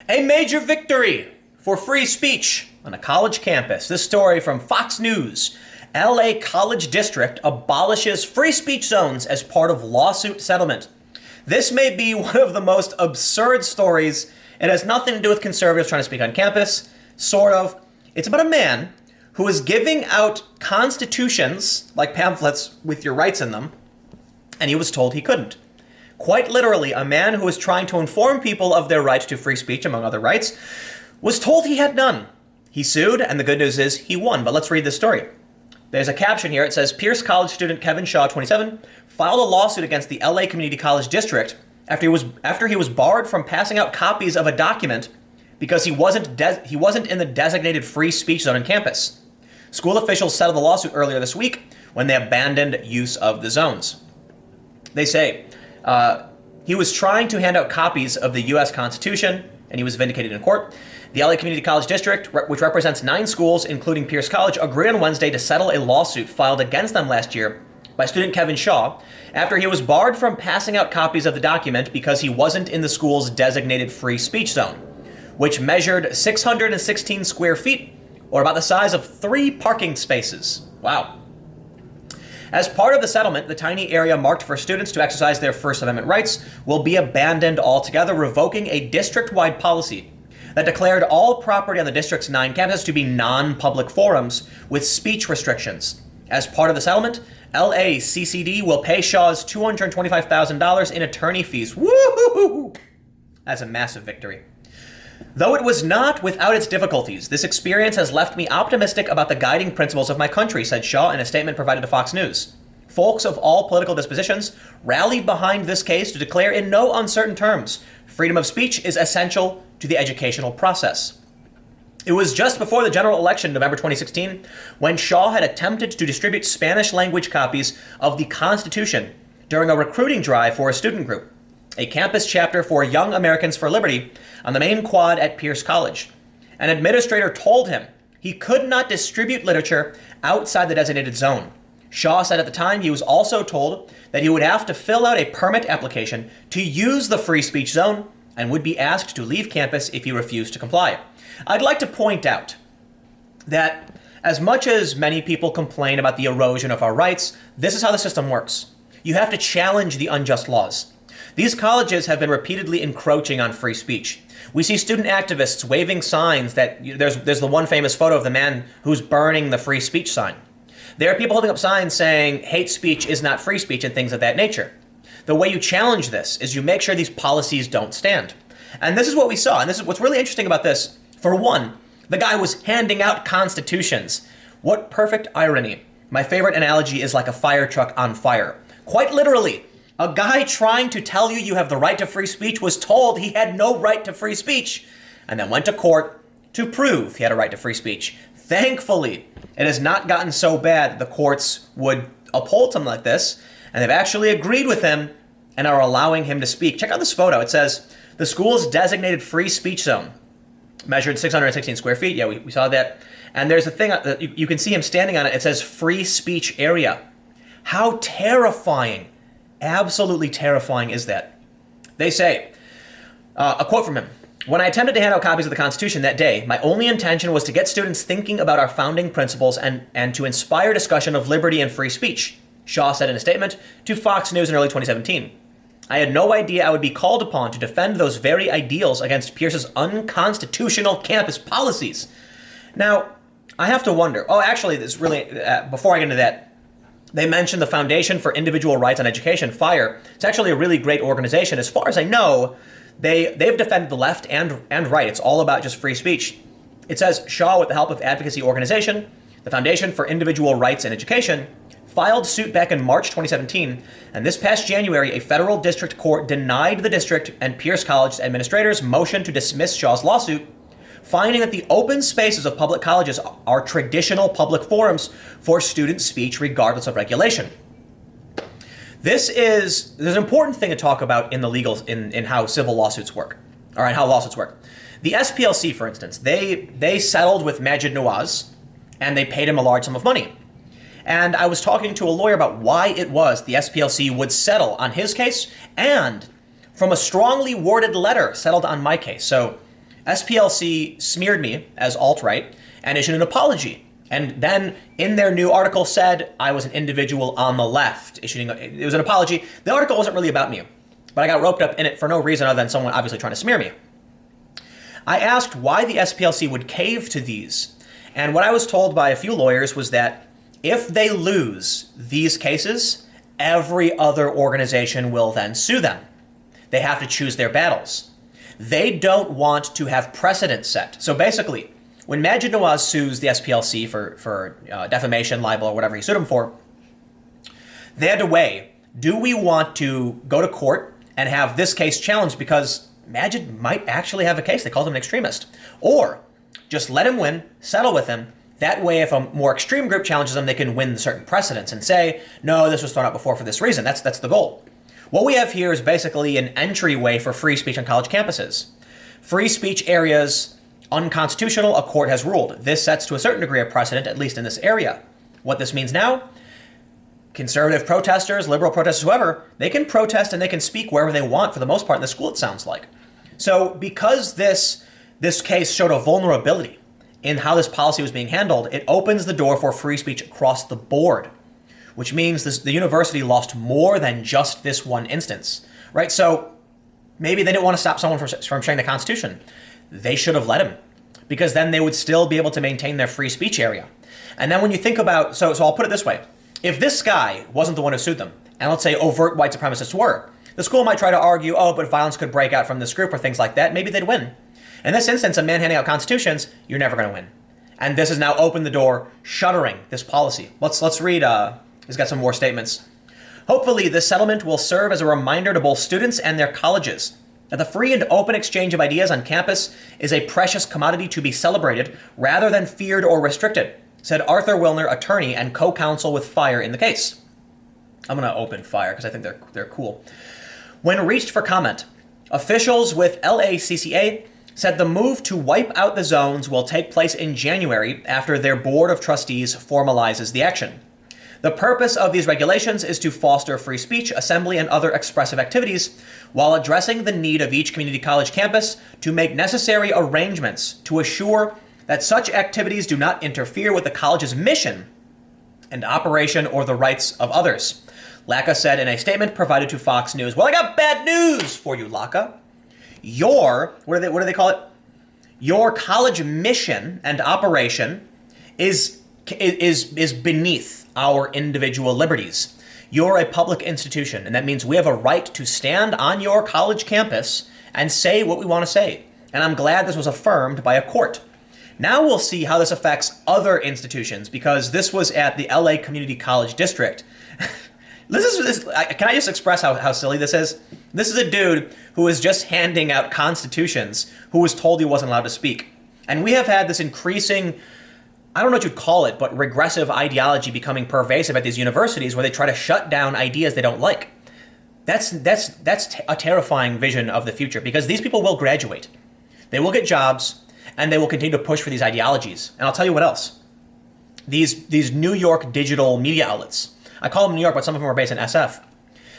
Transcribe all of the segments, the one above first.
A major victory for free speech on a college campus. This story from Fox News. LA College District abolishes free speech zones as part of lawsuit settlement. This may be one of the most absurd stories. It has nothing to do with conservatives trying to speak on campus. Sort of. It's about a man who is giving out constitutions, like pamphlets with your rights in them, and he was told he couldn't. Quite literally, a man who was trying to inform people of their right to free speech, among other rights, was told he had none. He sued, and the good news is he won. But let's read this story. There's a caption here. It says, Pierce College student Kevin Shaw, 27, filed a lawsuit against the LA Community College District after he was barred from passing out copies of a document because he wasn't in the designated free speech zone on campus. School officials settled the lawsuit earlier this week when they abandoned use of the zones. They say, he was trying to hand out copies of the U.S. Constitution, and he was vindicated in court. The LA Community College District, which represents 9 schools, including Pierce College, agreed on Wednesday to settle a lawsuit filed against them last year by student Kevin Shaw after he was barred from passing out copies of the document because he wasn't in the school's designated free speech zone, which measured 616 square feet, or about the size of 3 parking spaces. Wow. As part of the settlement, the tiny area marked for students to exercise their First Amendment rights will be abandoned altogether, revoking a district-wide policy that declared all property on the district's 9 campuses to be non-public forums with speech restrictions. As part of the settlement, LACCD will pay Shaw's $225,000 in attorney fees. Woo-hoo-hoo! That's a massive victory. Though it was not without its difficulties, this experience has left me optimistic about the guiding principles of my country, said Shaw in a statement provided to Fox News. Folks of all political dispositions rallied behind this case to declare in no uncertain terms, freedom of speech is essential to the educational process. It was just before the general election in November 2016 when Shaw had attempted to distribute Spanish-language copies of the Constitution during a recruiting drive for a student group, a campus chapter for Young Americans for Liberty on the main quad at Pierce College. An administrator told him he could not distribute literature outside the designated zone. Shaw said at the time he was also told that he would have to fill out a permit application to use the free speech zone and would be asked to leave campus if he refused to comply. I'd like to point out that as much as many people complain about the erosion of our rights, this is how the system works. You have to challenge the unjust laws. These colleges have been repeatedly encroaching on free speech. We see student activists waving signs that there's the one famous photo of the man who's burning the free speech sign. There are people holding up signs saying hate speech is not free speech and things of that nature. The way you challenge this is you make sure these policies don't stand. And this is what we saw. And this is what's really interesting about this. For one, the guy was handing out constitutions. What perfect irony. My favorite analogy is like a fire truck on fire. Quite literally, a guy trying to tell you have the right to free speech was told he had no right to free speech and then went to court to prove he had a right to free speech. Thankfully, it has not gotten so bad that the courts would uphold something like this, and they've actually agreed with him and are allowing him to speak. Check out this photo. It says, the school's designated free speech zone measured 616 square feet. Yeah, we saw that. And there's a thing, you can see him standing on it. It says free speech area. How terrifying, absolutely terrifying is that? They say, a quote from him, when I attempted to hand out copies of the Constitution that day, my only intention was to get students thinking about our founding principles and to inspire discussion of liberty and free speech, Shaw said in a statement to Fox News in early 2017. I had no idea I would be called upon to defend those very ideals against Pierce's unconstitutional campus policies. Now, I have to wonder, this really, before I get into that, they mentioned the Foundation for Individual Rights on Education, FIRE. It's actually a really great organization. As far as I know, they've defended the left and right. It's all about just free speech. It says Shaw, with the help of advocacy organization, the Foundation for Individual Rights in Education, filed suit back in March 2017, and this past January, a federal district court denied the district and Pierce College administrators' motion to dismiss Shaw's lawsuit, finding that the open spaces of public colleges are traditional public forums for student speech regardless of regulation. There's an important thing to talk about in the legal, in how civil lawsuits work, or in how lawsuits work. The SPLC, for instance, they settled with Maajid Nawaz, and they paid him a large sum of money. And I was talking to a lawyer about why it was the SPLC would settle on his case, and from a strongly worded letter settled on my case. So SPLC smeared me as alt-right and issued an apology. And then in their new article said I was an individual on the left. It was an apology. The article wasn't really about me, but I got roped up in it for no reason other than someone obviously trying to smear me. I asked why the SPLC would cave to these. And what I was told by a few lawyers was that if they lose these cases, every other organization will then sue them. They have to choose their battles. They don't want to have precedent set. So basically, when Maajid Nawaz sues the SPLC for defamation, libel, or whatever he sued him for, they had to weigh, do we want to go to court and have this case challenged because Maajid might actually have a case, they called him an extremist, or just let him win, settle with him. That way, if a more extreme group challenges them, they can win certain precedents and say, no, this was thrown out before for this reason. That's the goal. What we have here is basically an entryway for free speech on college campuses. Free speech areas, unconstitutional, a court has ruled. This sets to a certain degree of precedent, at least in this area. What this means now, conservative protesters, liberal protesters, whoever, they can protest and they can speak wherever they want for the most part in the school, it sounds like. So because this case showed a vulnerability in how this policy was being handled, it opens the door for free speech across the board, which means the university lost more than just this one instance, right? So maybe they didn't want to stop someone from sharing the Constitution. They should have let him, because then they would still be able to maintain their free speech area. And then when you think about, so I'll put it this way. If this guy wasn't the one who sued them, and let's say overt white supremacists were, the school might try to argue, oh, but violence could break out from this group or things like that. Maybe they'd win. In this instance, a man handing out constitutions, you're never going to win. And this has now opened the door, shuttering this policy. Let's read, he's got some more statements. Hopefully, this settlement will serve as a reminder to both students and their colleges that the free and open exchange of ideas on campus is a precious commodity to be celebrated rather than feared or restricted, said Arthur Wilner, attorney and co-counsel with FIRE in the case. I'm going to open FIRE because I think they're cool. When reached for comment, officials with LACCA said the move to wipe out the zones will take place in January after their board of trustees formalizes the action. The purpose of these regulations is to foster free speech, assembly, and other expressive activities, while addressing the need of each community college campus to make necessary arrangements to assure that such activities do not interfere with the college's mission and operation or the rights of others. LACA said in a statement provided to Fox News, well, I got bad news for you, LACA. What do they call it? Your college mission and operation is beneath our individual liberties. You're a public institution, and that means we have a right to stand on your college campus and say what we want to say. And I'm glad this was affirmed by a court. Now we'll see how this affects other institutions, because this was at the LA Community College District. Can I just express how silly this is? This is a dude who was just handing out constitutions who was told he wasn't allowed to speak. And we have had this increasing, I don't know what you'd call it, but regressive ideology becoming pervasive at these universities where they try to shut down ideas they don't like. That's a terrifying vision of the future, because these people will graduate. They will get jobs, and they will continue to push for these ideologies. And I'll tell you what else. These New York digital media outlets, I call them New York, but some of them are based in SF.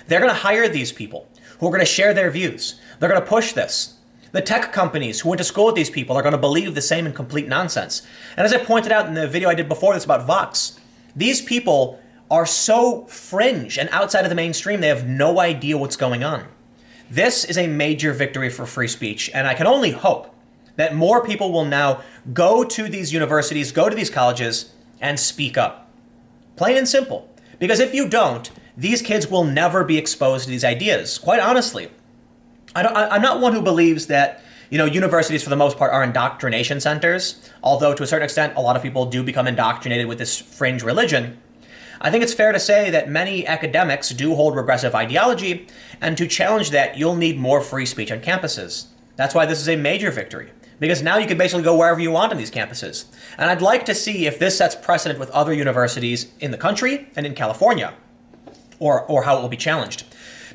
They're going to hire these people who are going to share their views. They're going to push this. The tech companies who went to school with these people are going to believe the same and complete nonsense. And as I pointed out in the video I did before this about Vox, these people are so fringe and outside of the mainstream, they have no idea what's going on. This is a major victory for free speech, and I can only hope that more people will now go to these universities, go to these colleges, and speak up. Plain and simple. Because if you don't, these kids will never be exposed to these ideas. Quite honestly, I'm not one who believes that, universities for the most part are indoctrination centers, although to a certain extent, a lot of people do become indoctrinated with this fringe religion. I think it's fair to say that many academics do hold regressive ideology, and to challenge that, you'll need more free speech on campuses. That's why this is a major victory, because now you can basically go wherever you want on these campuses. And I'd like to see if this sets precedent with other universities in the country and in California, or how it will be challenged.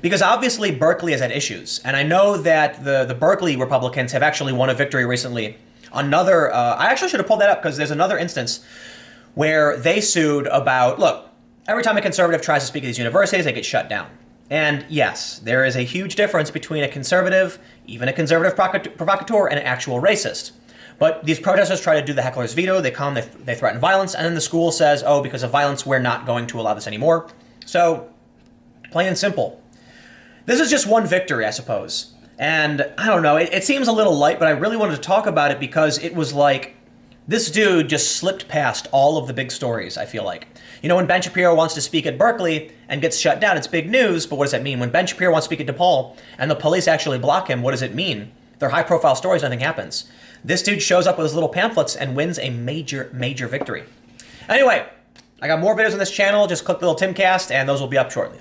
Because obviously Berkeley has had issues, and I know that the Berkeley Republicans have actually won a victory recently. I actually should have pulled that up, because there's another instance where they sued about, look, every time a conservative tries to speak at these universities, they get shut down. And yes, there is a huge difference between a conservative, even a conservative provocateur, and an actual racist. But these protesters try to do the heckler's veto. They come, they threaten violence, and then the school says, oh, because of violence, we're not going to allow this anymore. So, plain and simple. This is just one victory, I suppose. And I don't know, it seems a little light, but I really wanted to talk about it because it was like, this dude just slipped past all of the big stories, I feel like. You know, when Ben Shapiro wants to speak at Berkeley and gets shut down, it's big news, but what does that mean? When Ben Shapiro wants to speak at DePaul and the police actually block him, what does it mean? They're high-profile stories, nothing happens. This dude shows up with his little pamphlets and wins a major, major victory. Anyway, I got more videos on this channel. Just click the little Timcast, and those will be up shortly.